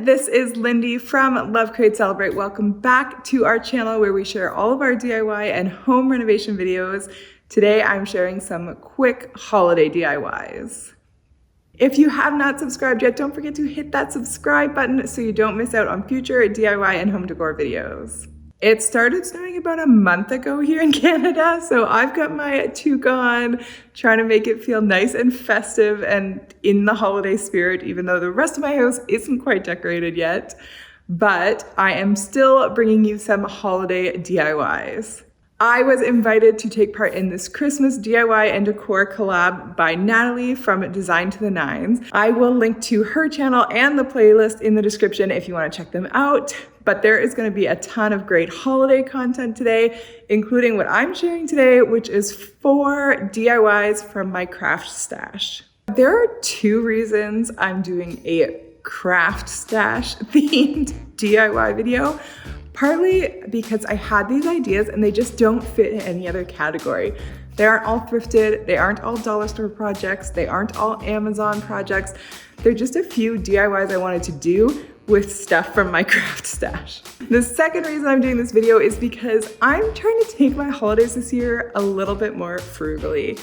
this is Lindy from Love Create Celebrate. Welcome back to our channel where we share all of our DIY and home renovation videos. Today I'm sharing some quick holiday DIYs. If you have not subscribed yet, don't forget to hit that subscribe button so you don't miss out on future DIY and home decor videos. It started snowing about a month ago here in Canada, so I've got my toque on, trying to make it feel nice and festive and in the holiday spirit, even though the rest of my house isn't quite decorated yet. But I am still bringing you some holiday DIYs. I was invited to take part in this Christmas DIY and decor collab by Natalie from Design to the Nines. I will link to her channel and the playlist in the description if you want to check them out. But there is going to be a ton of great holiday content today, including what I'm sharing today, which is 4 DIYs from my craft stash. There are 2 reasons I'm doing a craft stash themed DIY video. Partly because I had these ideas and they just don't fit in any other category. They aren't all thrifted, they aren't all dollar store projects, they aren't all Amazon projects. They're just a few DIYs I wanted to do with stuff from my craft stash. The second reason I'm doing this video is because I'm trying to take my holidays this year a little bit more frugally.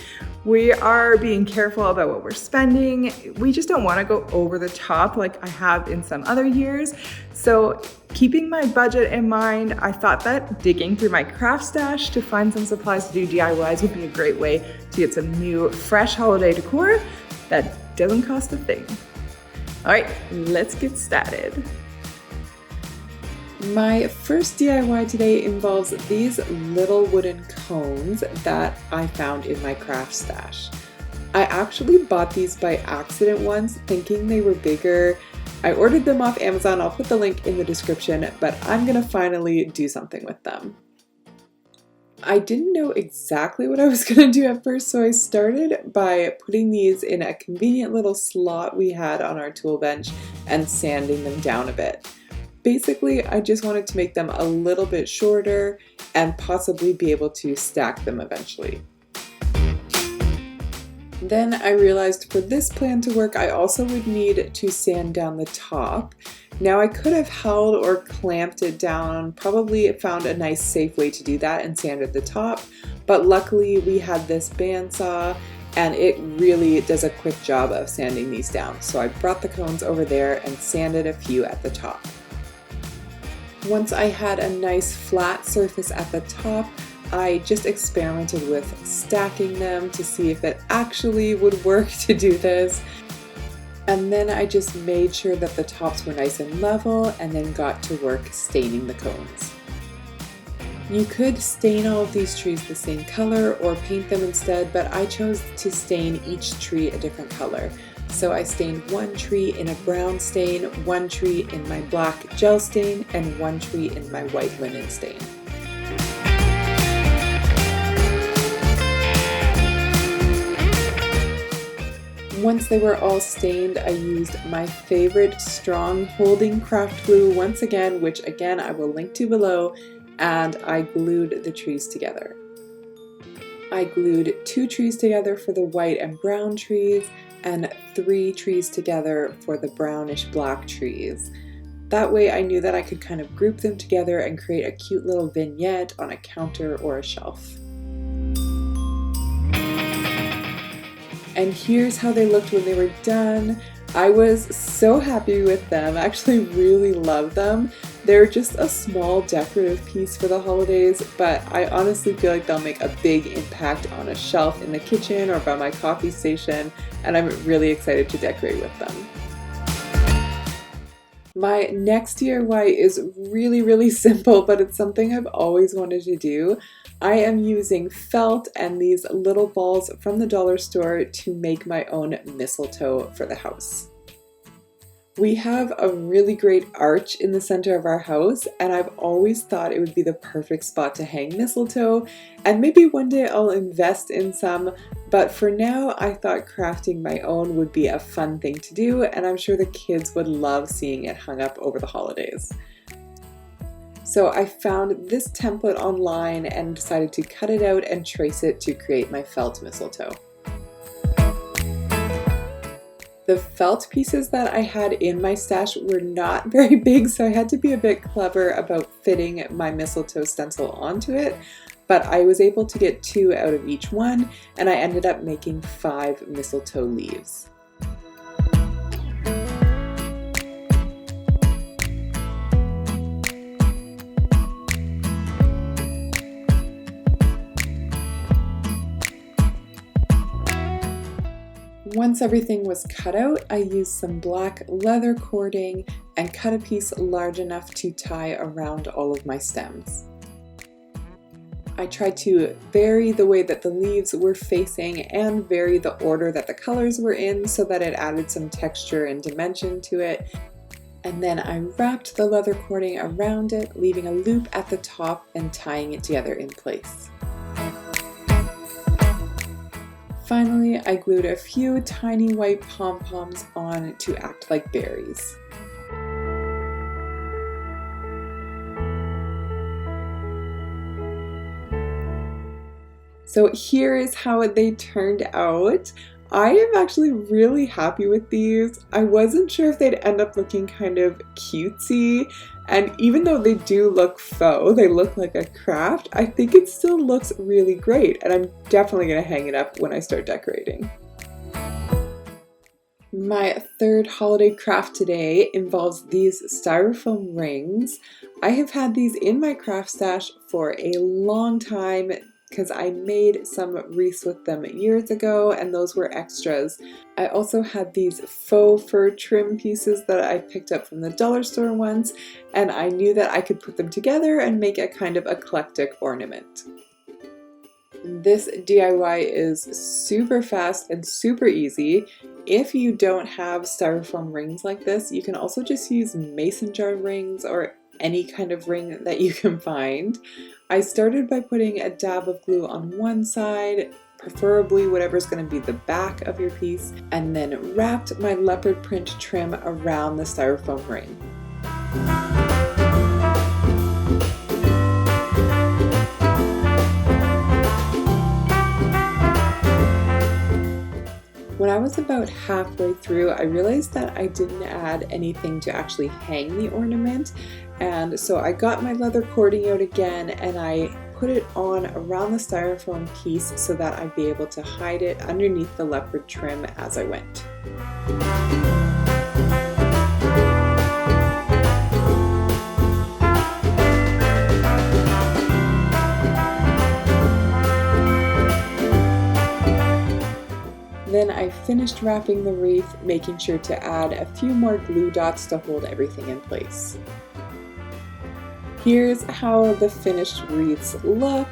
We are being careful about what we're spending. We just don't want to go over the top like I have in some other years. So keeping my budget in mind, I thought that digging through my craft stash to find some supplies to do DIYs would be a great way to get some new, fresh holiday decor that doesn't cost a thing. All right, let's get started. My first DIY today involves these little wooden cones that I found in my craft stash. I actually bought these by accident once, thinking they were bigger. I ordered them off Amazon, I'll put the link in the description, but I'm gonna finally do something with them. I didn't know exactly what I was going to do at first, so I started by putting these in a convenient little slot we had on our tool bench and sanding them down a bit. Basically, I just wanted to make them a little bit shorter and possibly be able to stack them eventually. Then I realized for this plan to work, I also would need to sand down the top. Now I could have held or clamped it down, probably found a nice safe way to do that and sanded the top, but luckily we had this bandsaw and it really does a quick job of sanding these down. So I brought the cones over there and sanded a few at the top. Once I had a nice flat surface at the top, I just experimented with stacking them to see if it actually would work to do this. And then I just made sure that the tops were nice and level and then got to work staining the cones. You could stain all of these trees the same color or paint them instead, but I chose to stain each tree a different color. So I stained one tree in a brown stain, one tree in my black gel stain, and one tree in my white linen stain. Once they were all stained, I used my favorite strong holding craft glue once again, which again I will link to below, and I glued the trees together. I glued 2 trees together for the white and brown trees, and 3 trees together for the brownish black trees. That way I knew that I could kind of group them together and create a cute little vignette on a counter or a shelf. And here's how they looked when they were done. I was so happy with them, I actually really love them. They're just a small decorative piece for the holidays, but I honestly feel like they'll make a big impact on a shelf in the kitchen or by my coffee station, and I'm really excited to decorate with them. My next DIY is really simple, but it's something I've always wanted to do. I am using felt and these little balls from the dollar store to make my own mistletoe for the house. We have a really great arch in the center of our house, and I've always thought it would be the perfect spot to hang mistletoe, and maybe one day I'll invest in some, but for now I thought crafting my own would be a fun thing to do, and I'm sure the kids would love seeing it hung up over the holidays. So I found this template online and decided to cut it out and trace it to create my felt mistletoe. The felt pieces that I had in my stash were not very big, so I had to be a bit clever about fitting my mistletoe stencil onto it, but I was able to get 2 out of each one, and I ended up making 5 mistletoe leaves. Once everything was cut out, I used some black leather cording and cut a piece large enough to tie around all of my stems. I tried to vary the way that the leaves were facing and vary the order that the colors were in so that it added some texture and dimension to it. And then I wrapped the leather cording around it, leaving a loop at the top and tying it together in place. Finally, I glued a few tiny white pom-poms on to act like berries. So here is how they turned out. I am actually really happy with these. I wasn't sure if they'd end up looking kind of cutesy, and even though they do look faux, they look like a craft, I think it still looks really great, and I'm definitely going to hang it up when I start decorating. My third holiday craft today involves these styrofoam rings. I have had these in my craft stash for a long time because I made some wreaths with them years ago, and those were extras. I also had these faux fur trim pieces that I picked up from the dollar store once, and I knew that I could put them together and make a kind of eclectic ornament. This DIY is super fast and super easy. If you don't have styrofoam rings like this, you can also just use mason jar rings or any kind of ring that you can find. I started by putting a dab of glue on one side, preferably whatever's going to be the back of your piece, and then wrapped my leopard print trim around the styrofoam ring. When I was about halfway through, I realized that I didn't add anything to actually hang the ornament, and so I got my leather cording out again and I put it on around the styrofoam piece so that I'd be able to hide it underneath the leopard trim as I went. Then I finished wrapping the wreath, making sure to add a few more glue dots to hold everything in place. Here's how the finished wreaths look.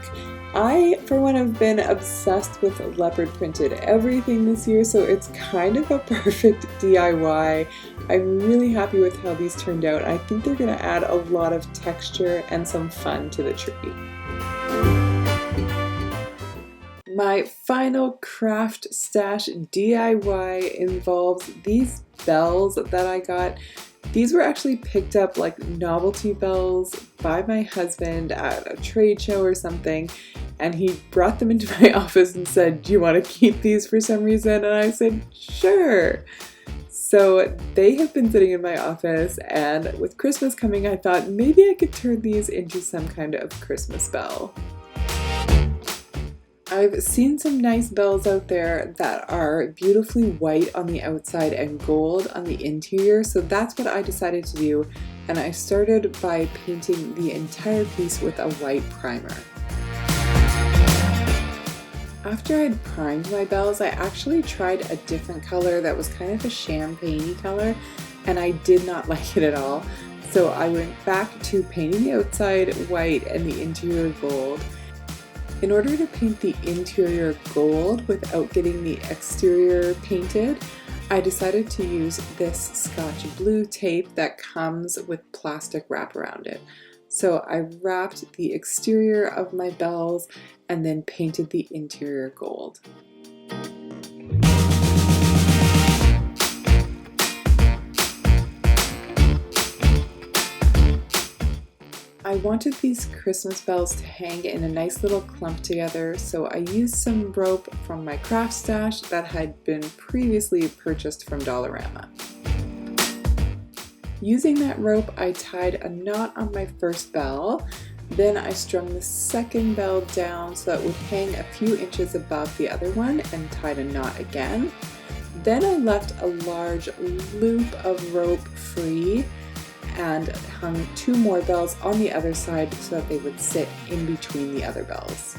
I, for one, have been obsessed with leopard printed everything this year, so it's kind of a perfect DIY. I'm really happy with how these turned out. I think they're going to add a lot of texture and some fun to the tree. My final craft stash DIY involves these bells that I got. These were actually picked up like novelty bells by my husband at a trade show or something, and he brought them into my office and said, "Do you want to keep these for some reason?" And I said, "Sure." So they have been sitting in my office, and with Christmas coming, I thought maybe I could turn these into some kind of Christmas bell. I've seen some nice bells out there that are beautifully white on the outside and gold on the interior, so that's what I decided to do, and I started by painting the entire piece with a white primer. After I'd primed my bells, I actually tried a different color that was kind of a champagne-y color, and I did not like it at all, so I went back to painting the outside white and the interior gold. In order to paint the interior gold without getting the exterior painted, I decided to use this Scotch blue tape that comes with plastic wrap around it. So I wrapped the exterior of my bells and then painted the interior gold. I wanted these Christmas bells to hang in a nice little clump together, so I used some rope from my craft stash that had been previously purchased from Dollarama. Using that rope, I tied a knot on my first bell. Then I strung the second bell down so that it would hang a few inches above the other one and tied a knot again. Then I left a large loop of rope free and hung 2 more bells on the other side so that they would sit in between the other bells.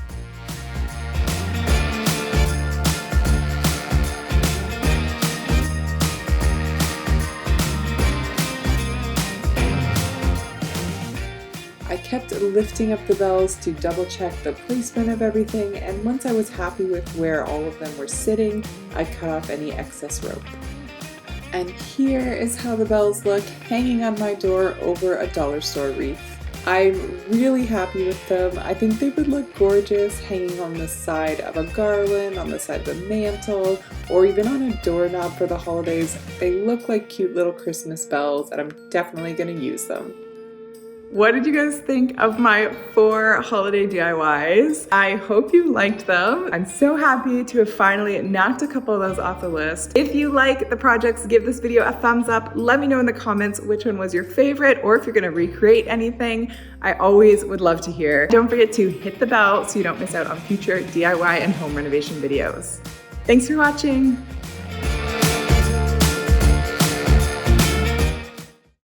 I kept lifting up the bells to double check the placement of everything, and once I was happy with where all of them were sitting, I cut off any excess rope. And here is how the bells look hanging on my door over a dollar store wreath. I'm really happy with them. I think they would look gorgeous hanging on the side of a garland, on the side of a mantle, or even on a doorknob for the holidays. They look like cute little Christmas bells, and I'm definitely going to use them. What did you guys think of my 4 holiday DIYs? I hope you liked them. I'm so happy to have finally knocked a couple of those off the list. If you like the projects, give this video a thumbs up. Let me know in the comments which one was your favorite, or if you're gonna recreate anything. I always would love to hear. Don't forget to hit the bell so you don't miss out on future DIY and home renovation videos. Thanks for watching.